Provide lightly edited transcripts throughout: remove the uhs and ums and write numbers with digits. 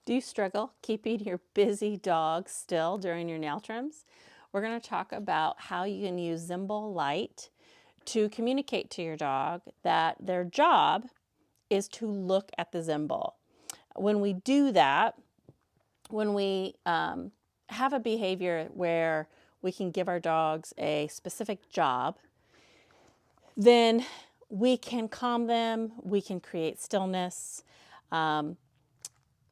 Do you struggle keeping your busy dog still during your nail trims? We're going to talk about how you can use Zimble Light to communicate to your dog that their job is to look at the Zimble. When we do that, when we have a behavior where we can give our dogs a specific job, then we can calm them, we can create stillness.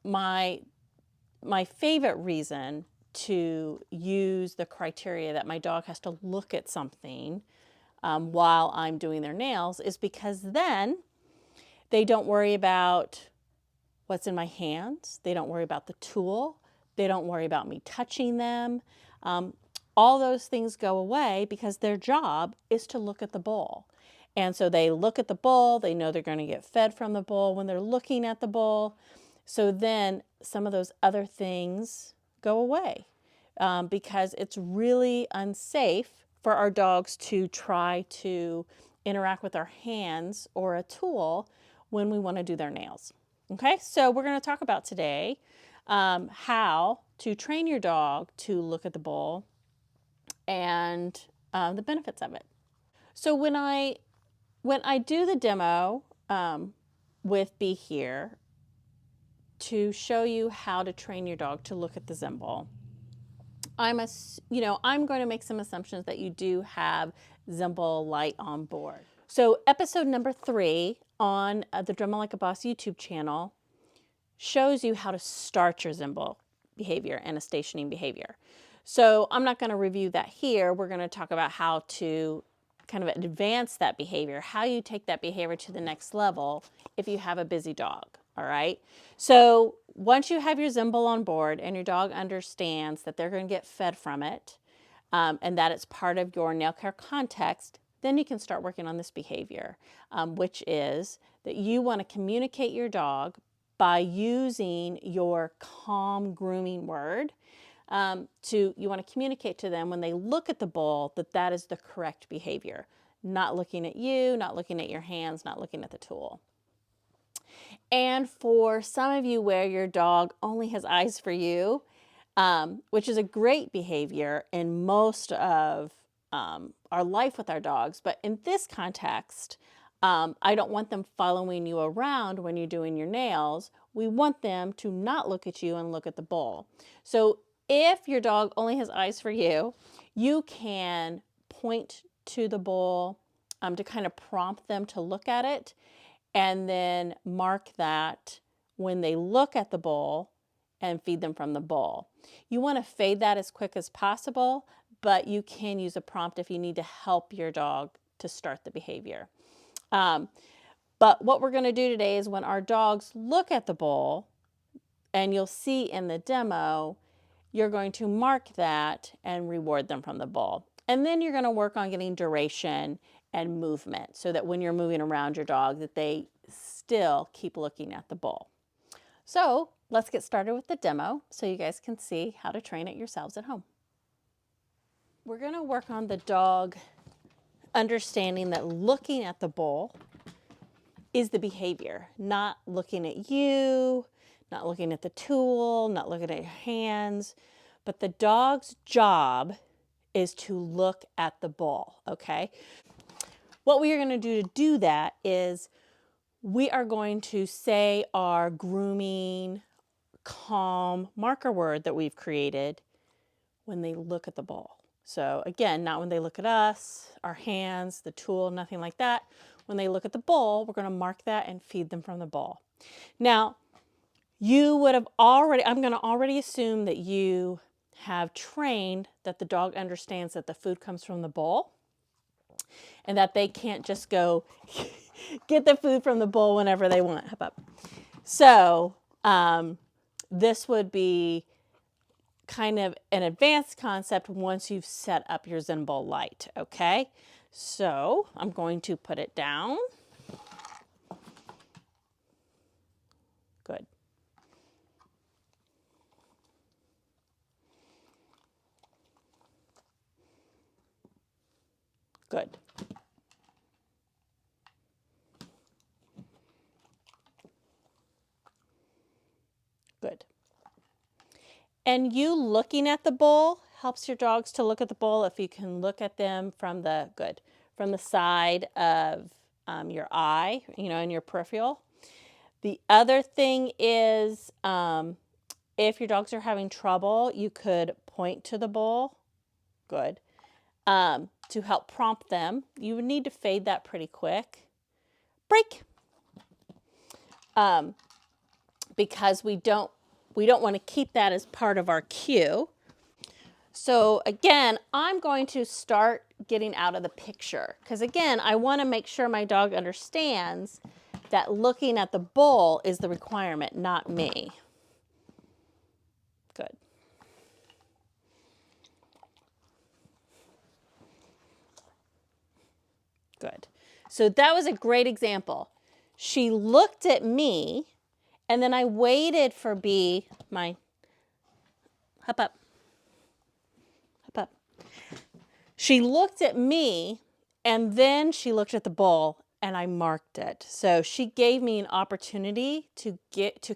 My favorite reason to use the criteria that my dog has to look at something while I'm doing their nails is because then they don't worry about what's in my hands. They don't worry about the tool. They don't worry about me touching them. All those things go away because their job is to look at the bowl. And so they look at the bowl. They know they're going to get fed from the bowl when they're looking at the bowl. So then some of those other things go away because it's really unsafe for our dogs to try to interact with our hands or a tool when we want to do their nails. Okay, so we're going to talk about today how to train your dog to look at the bowl and the benefits of it. So when I do the demo with Be Here to show you how to train your dog to look at the Zimble, I'm going to make some assumptions that you do have Zimble Light on board. So episode number 3 on the Drumming Like a Boss YouTube channel shows you how to start your Zimble behavior and a stationing behavior. So I'm not going to review that here. We're going to talk about how to kind of advance that behavior, how you take that behavior to the next level if you have a busy dog. All right. So once you have your Zimble on board and your dog understands that they're going to get fed from it and that it's part of your nail care context, then you can start working on this behavior, which is that you want to communicate your dog by using your calm grooming word. You want to communicate to them when they look at the bowl that that is the correct behavior. Not looking at you, not looking at your hands, not looking at the tool. And for some of you where your dog only has eyes for you, which is a great behavior in most of our life with our dogs, but in this context, I don't want them following you around when you're doing your nails. We want them to not look at you and look at the bowl. So if your dog only has eyes for you, you can point to the bowl to kind of prompt them to look at it, and then mark that when they look at the bowl and feed them from the bowl. You want to fade that as quick as possible, but you can use a prompt if you need to help your dog to start the behavior. But what we're going to do today is when our dogs look at the bowl, and you'll see in the demo, you're going to mark that and reward them from the bowl. And then you're going to work on getting duration and movement so that when you're moving around your dog that they still keep looking at the bowl. So let's get started with the demo so you guys can see how to train it yourselves at home. We're going to work on the dog understanding that looking at the bowl is the behavior, not looking at you, not looking at the tool, not looking at your hands, but the dog's job is to look at the bowl, okay? What we are going to do that is we are going to say our grooming, calm marker word that we've created when they look at the bowl. So again, not when they look at us, our hands, the tool, nothing like that. When they look at the bowl, we're going to mark that and feed them from the bowl. Now, you would have I'm going to already assume that you have trained that the dog understands that the food comes from the bowl and that they can't just go get the food from the bowl whenever they want. How about? So this would be kind of an advanced concept once you've set up your Zimble Light, okay? So I'm going to put it down. Good. Good. Good. And you looking at the bowl helps your dogs to look at the bowl if you can look at them from the, from the side of your eye, you know, in your peripheral. The other thing is if your dogs are having trouble, you could point to the bowl. Good. To help prompt them. You would need to fade that pretty quick. Break. Because we don't want to keep that as part of our cue. So again, I'm going to start getting out of the picture because again, I want to make sure my dog understands that looking at the bowl is the requirement, not me. Good. Good. So that was a great example. She looked at me and then I waited for B, my, hop up. Hop up. She looked at me and then she looked at the bowl and I marked it. So she gave me an opportunity to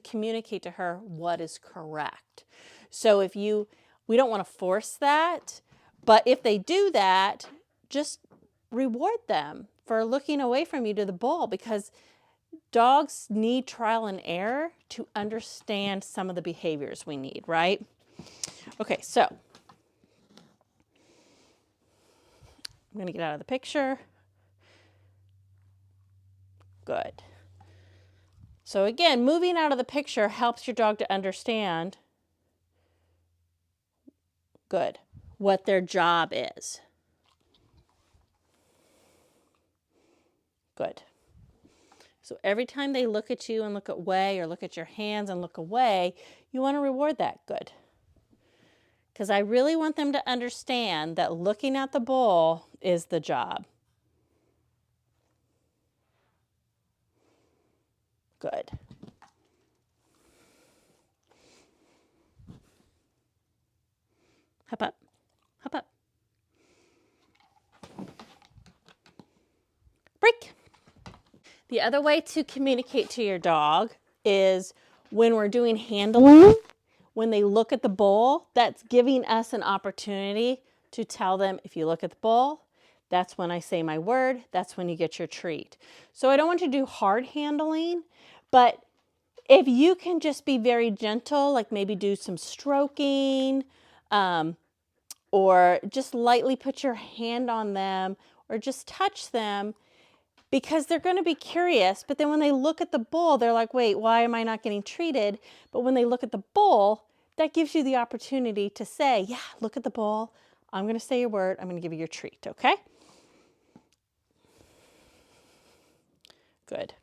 communicate to her what is correct. So we don't want to force that, but if they do that, just reward them for looking away from you to the bowl because dogs need trial and error to understand some of the behaviors we need, right? Okay, so I'm going to get out of the picture. Good. So again, moving out of the picture helps your dog to understand, good, what their job is. Good. So every time they look at you and look away or look at your hands and look away, you want to reward that. Good. Because I really want them to understand that looking at the bowl is the job. Good. Hop up. Hop up. Break. The other way to communicate to your dog is when we're doing handling, when they look at the bowl, that's giving us an opportunity to tell them, if you look at the bowl, that's when I say my word, that's when you get your treat. So I don't want you to do hard handling, but if you can just be very gentle, like maybe do some stroking, or just lightly put your hand on them, or just touch them, because they're going to be curious, but then when they look at the bowl, they're like, wait, why am I not getting treated? But when they look at the bowl, that gives you the opportunity to say, yeah, look at the bowl. I'm going to say your word. I'm going to give you your treat, okay? Good.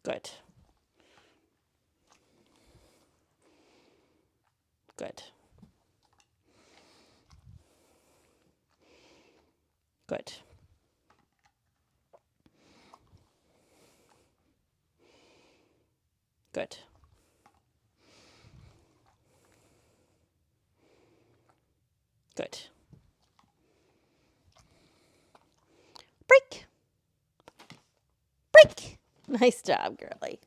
Good. Good. Good. Good. Good. Break. Break. Nice job, girly.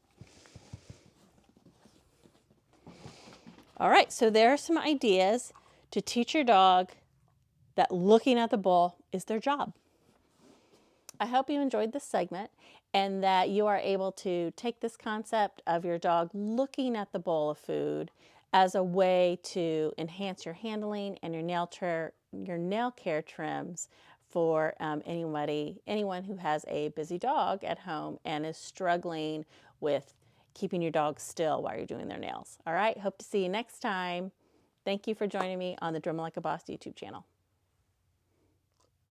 All right, so there are some ideas to teach your dog that looking at the bowl is their job. I hope you enjoyed this segment and that you are able to take this concept of your dog looking at the bowl of food as a way to enhance your handling and your nail care trims for anyone who has a busy dog at home and is struggling with keeping your dog still while you're doing their nails. All right, hope to see you next time. Thank you for joining me on the Drummer Like a Boss YouTube channel.